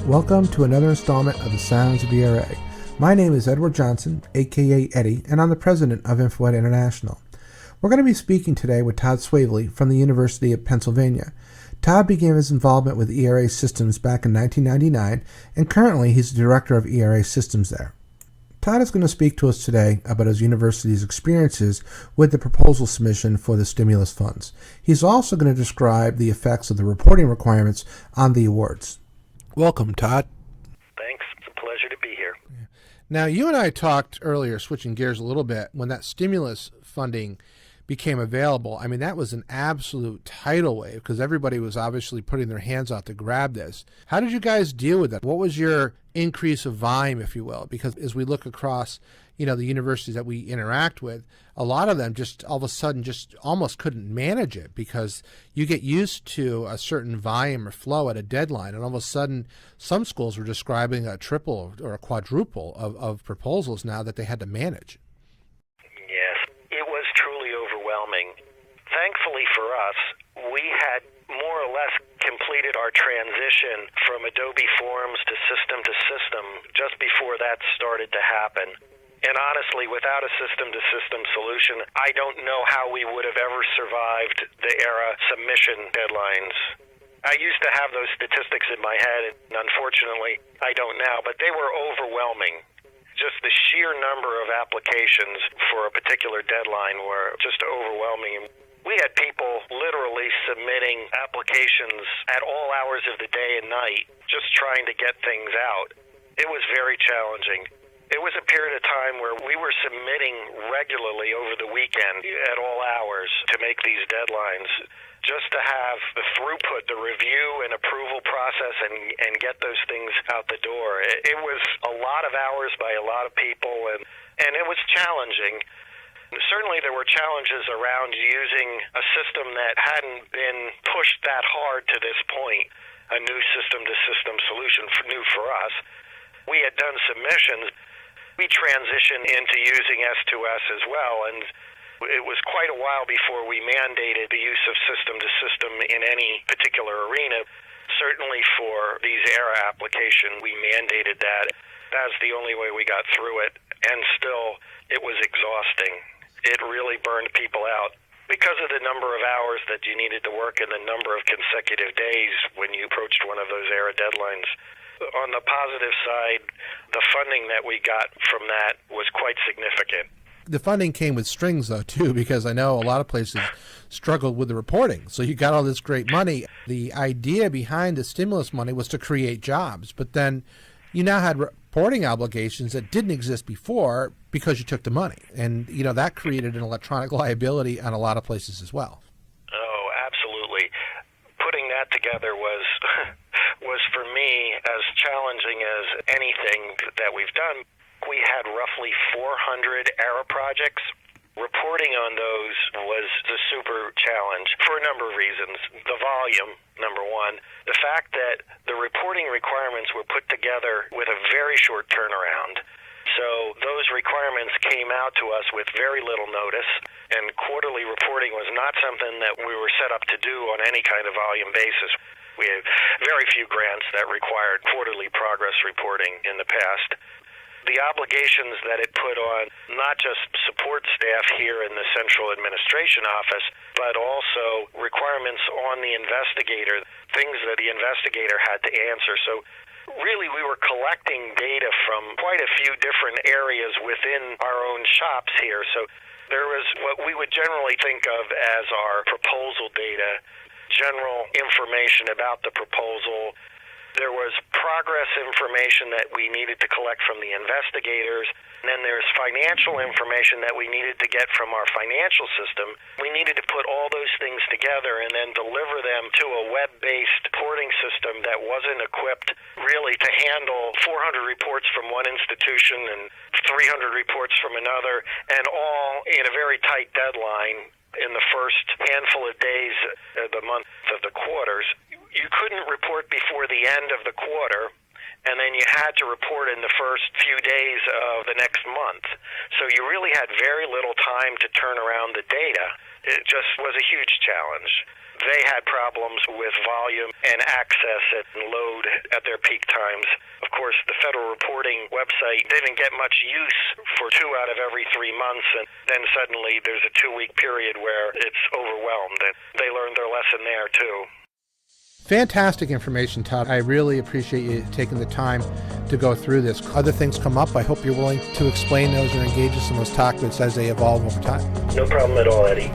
Welcome to another installment of the Sounds of ERA. My name is Edward Johnson, a.k.a. Eddie, and I'm the president of InfoEd International. We're going to be speaking today with Todd Swavely from the University of Pennsylvania. Todd began his involvement with ERA systems back in 1999, and currently he's the director of ERA systems there. Todd is going to speak to us today about his university's experiences with the proposal submission for the stimulus funds. He's also going to describe the effects of the reporting requirements on the awards. Welcome, Todd. Thanks. It's a pleasure to be here. Now, you and I talked earlier, switching gears a little bit, when that stimulus funding became available. I mean, that was an absolute tidal wave because everybody was obviously putting their hands out to grab this. How did you guys deal with that? What was your increase of volume, if you will? Because as we look across, the universities that we interact with, a lot of them just all of a sudden just almost couldn't manage it because you get used to a certain volume or flow at a deadline, and all of a sudden some schools were describing a triple or a quadruple of proposals now that they had to manage. Thankfully for us, we had more or less completed our transition from Adobe Forms to system just before that started to happen. And honestly, without a system-to-system solution, I don't know how we would have ever survived the ERA submission deadlines. I used to have those statistics in my head, and unfortunately, I don't now, but they were overwhelming. Just the sheer number of applications for a particular deadline were just overwhelming. We had people literally submitting applications at all hours of the day and night, just trying to get things out. It was very challenging. It was a period of time where we were submitting regularly over the weekend at all hours to make these deadlines, just to have the throughput, the review and approval process and get those things out the door. It was a lot of hours by a lot of people, and it was challenging. Certainly there were challenges around using a system that hadn't been pushed that hard to this point, a new system-to-system solution new for us. We had done submissions. We transitioned into using S2S as well, and it was quite a while before we mandated the use of system-to-system in any particular arena. Certainly for these ERA applications, we mandated that. That's the only way we got through it, and still, it was exhausting. It really burned people out because of the number of hours that you needed to work and the number of consecutive days when you approached one of those ERA deadlines. On the positive side, the funding that we got from that was quite significant. The funding came with strings, though, too, because I know a lot of places struggled with the reporting. So you got all this great money. The idea behind the stimulus money was to create jobs, but then you now had reporting obligations that didn't exist before because you took the money. And, that created an electronic liability on a lot of places as well. Oh, absolutely. Putting that together was for me as challenging as anything that we've done. We had roughly 400 ERA projects. Reporting on those was the super challenge for a number of reasons. The volume, number one. The fact that the reporting requirements were put together with a very short turnaround. So those requirements came out to us with very little notice, and quarterly reporting was not something that we were set up to do on any kind of volume basis. We had very few grants that required quarterly progress reporting in the past. The obligations that it put on not just support staff here in the central administration office, but also requirements on the investigator, things that the investigator had to answer. So really we were collecting data from quite a few different areas within our own shops here. So there was what we would generally think of as our proposal data, general information about the proposal. There was progress information that we needed to collect from the investigators, and then there's financial information that we needed to get from our financial system. We needed to put all those things together and then deliver them to a web-based reporting system that wasn't equipped really to handle 400 reports from one institution and 300 reports from another, and all in a very tight deadline in the first handful of days of the month of the quarters. You couldn't report before the end of the quarter, and then you had to report in the first few days of the next month. So you really had very little time to turn around the data. It just was a huge challenge. They had problems with volume and access and load at their peak times. Of course, the federal reporting website didn't get much use for 2 out of every 3 months, and then suddenly there's a 2-week period where it's overwhelmed. And they learned their lesson there, too. Fantastic information, Todd. I really appreciate you taking the time to go through this. Other things come up. I hope you're willing to explain those or engage us in those topics as they evolve over time. No problem at all, Eddie.